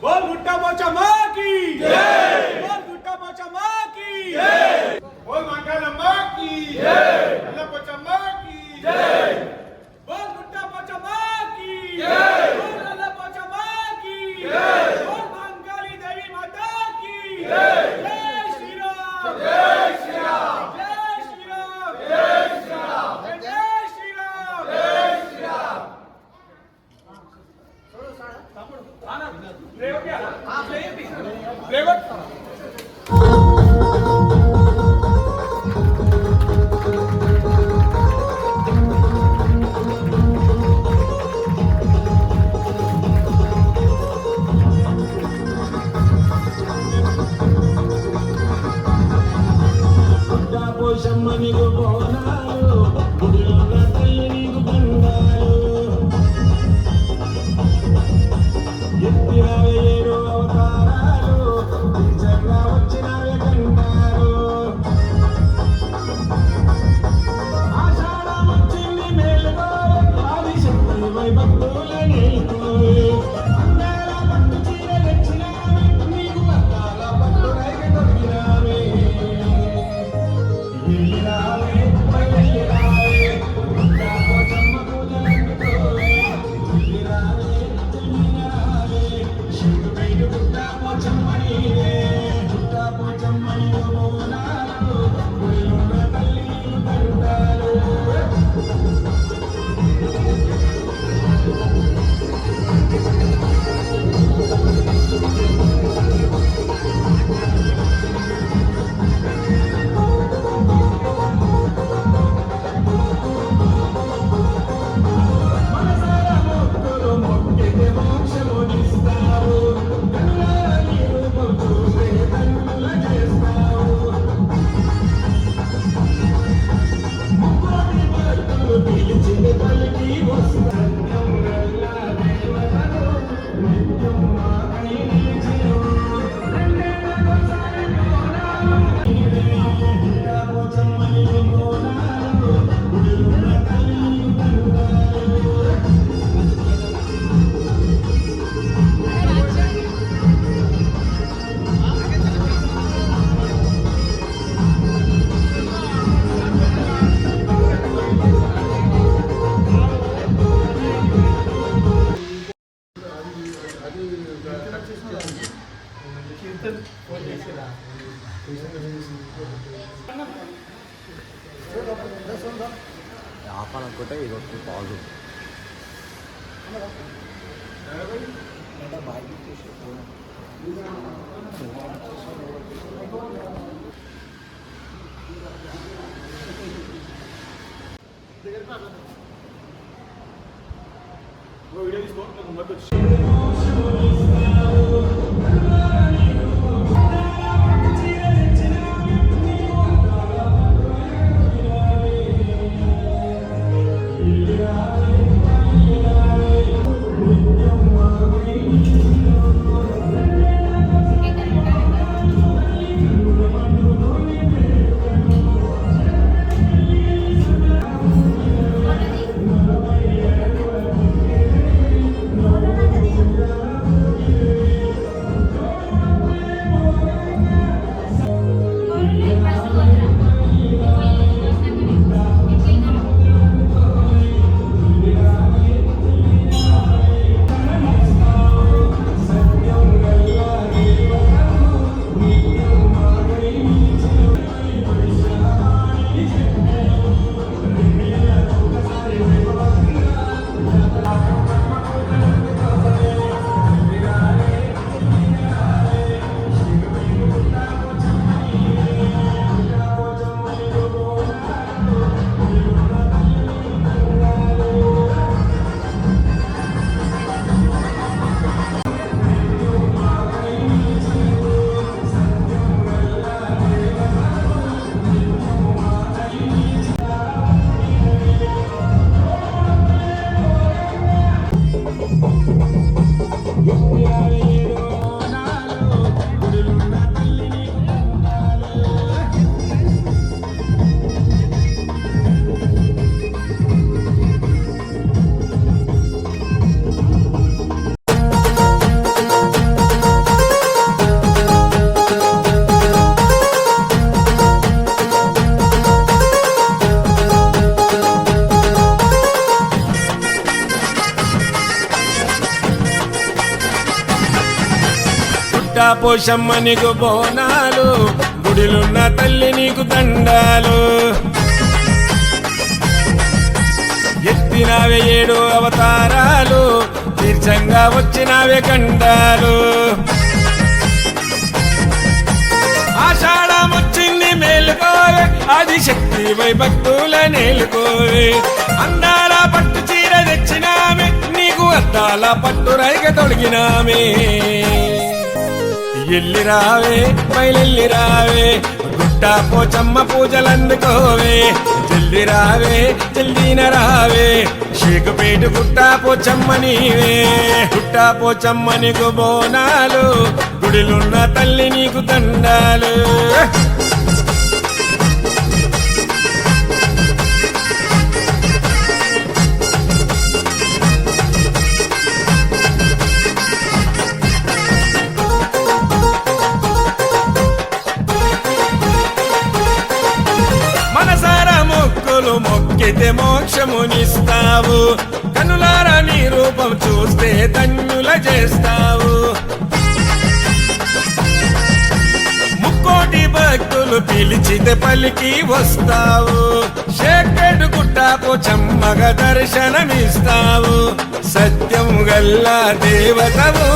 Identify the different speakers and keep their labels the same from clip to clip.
Speaker 1: बोल गुट्टा पोचा माँ की जय, बोल गुट्टा पोचा माँ की जय, बोल मंगल माँ की जय, अल्लाह पोचा माँ की जय, बोल गुट्टा पोचा माँ की जय, बोल अल्लाह पोचा माँ की जय, बोल मंगली देवी माता की जय, जय श्री राम, जय श्री राम, जय श्री राम, जय श्री राम, जय श्री राम, जय श्री राम। प्ले हो गया? हाँ प्ले भी। Play but.
Speaker 2: ఆపాలనుకుంటే ఇది ఒక పాలు
Speaker 1: వీడియో తీసుకో ముందు
Speaker 2: పోషమ్మ నీకు బోనాలు, గుడిలున్న తల్లి నీకు దండాలు. ఎత్తినావే 7 అవతారాలు, తీర్చంగా వచ్చినావే గండాలు. ఆషాఢం వచ్చింది మేలుకోవే, ఆదిశక్తి వై భక్తుల నేలుకోవే. అందాల పట్టు చీర తెచ్చినామే, నీకు అద్దాల పట్టు రైగ తొడిగినామే. ఎల్లి రావే బయలెల్లి రావే, గుట్ట పోచమ్మ పూజలందుకోవే. జల్ది రావే జల్దీన రావే, షేకుపేట గుట్ట పోచమ్మ నీవే. గుట్ట పోచమ్మ నీకు బోనాలు, గుడిలున్న తల్లి నీకు దండాలు. మొక్కితే మోక్షమునిస్తావు, కనులారా నీ రూపం చూస్తే ధన్యుల చేస్తావు. ముక్కోటి భక్తులు పిలిచితే పలికి వస్తావు, షేక్పేట గుట్ట పోచమ్మగా దర్శనమిస్తావు. సత్యం గల్లా దేవతవు,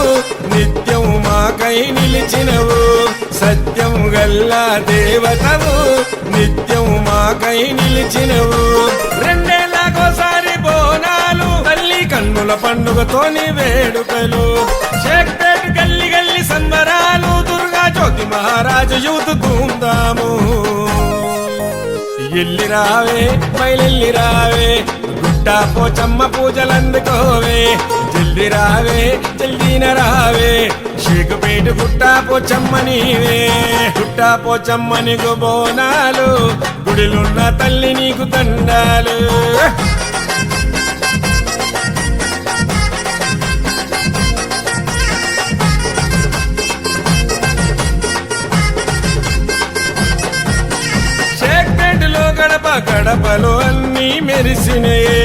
Speaker 2: నిత్యం మాకై నిలిచినవు. సత్యం గల్లా దేవతవు, నిత్యం మాకై నిలిచినవు. 2 ఏళ్ళకోసారి బోనాలు, తల్లి కన్నుల పండుగతోని వేడుకలు. షేక్పేట గల్లి గల్లి సంబరాలు, దుర్గా జ్యోతి మహారాజు యూత్ ధూమ్ధాము. ఎల్లి రావే బయలెల్లి రావే, గుట్ట పోచమ్మ పూజలందుకోవే. జల్ది రావే జల్దీన రావే, షేకుపేట గుట్ట పోచమ్మ నీవే. గుట్ట పోచమ్మ నీకు బోనాలు, గుడిలున్న తల్లి నీకు దండాలు. షేక్పేటలో గడప గడపలు అన్నీ మెరిసినయే,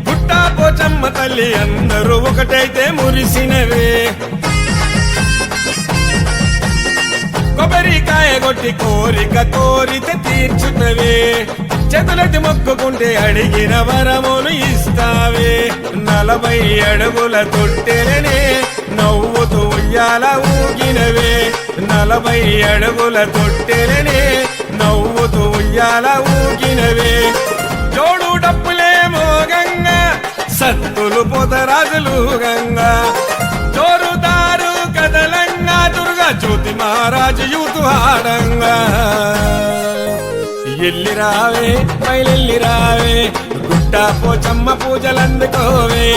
Speaker 2: గుట్ట పోచమ్మ తల్లి అందరూ ఒకటైతే మురిసినవే. కొబ్బరికాయ కొట్టి కోరిక కోరితే తీర్చుతవే, చేతులెత్తి మొక్కుకుంటే అడిగిన వరములు ఇస్తావే. 40 అడుగుల తొట్టెలనే నవ్వుతూ ఉయ్యాల ఊగినవే. 40 అడుగుల తొట్టెలనే నవ్వుతూ ఉయ్యాల ఊగినవే. జోడు డప్పులేమో గంగా, సత్తులు పోతరాజులు గంగా. జోరుదారు కదలంగా, దుర్గా జ్యోతి మహారాజు యూతు ఆడంగా. ఎల్లి రావే బయలెల్లి రావే, గుట్ట పోచమ్మ పూజలందుకోవే.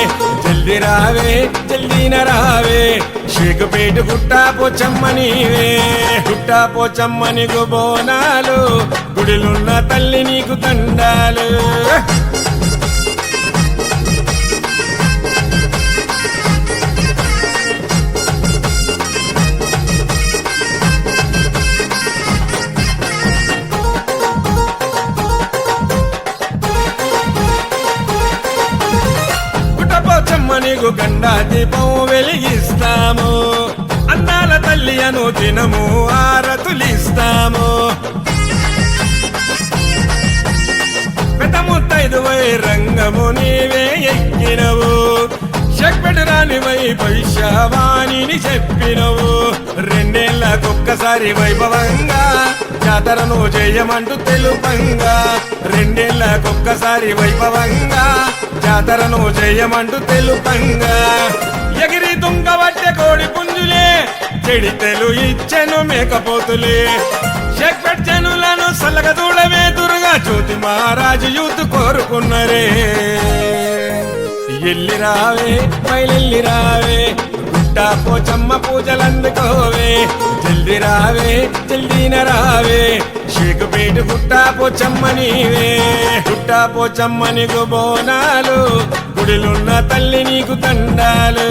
Speaker 2: జల్ది రావే జల్దీన రావే, షేకుపేట గుట్ట పోచమ్మ నీవే. గుట్ట పోచమ్మ నీకు బోనాలు, గుడిలున్న తల్లి నీకు దండాలు. నీకు గండా దీపం వెలిగిస్తాము, అందాల తల్లి అను దినము ఆరతులిస్తాము. పెద్ద ముత్తైదువై రంగము నీవే ఎక్కినవు, షేక్పేట రాణివై భవిష్యవాణిని చెప్పినవు. 2 ఏళ్ళకొక్కసారి వైభవంగా జాతరను చేయమంటూ తెలుపంగా. 2 ఏళ్ళకొక్కసారి వైభవంగా జాతరను చేయమంటూ తెలుపంగా. ఎగిరి దుంగబట్టే కోడి పుంజులే, చెడితెలు ఇచ్చెను మేకపోతులే. షేక్పేట జనులను సల్లగా చూడవే, దుర్గా జ్యోతి మహారాజు యూత్ కోరుకున్నరే. ఎల్లి రావే బయలెల్లి రావే, గుట్ట పోచమ్మ పూజలందుకోవే. జల్ది రావే జల్దీన రావే, షేకుపేట గుట్ట పోచమ్మ నీవే. గుట్ట పోచమ్మ నీకు బోనాలు, గుడిలున్న తల్లి నీకు దండాలు.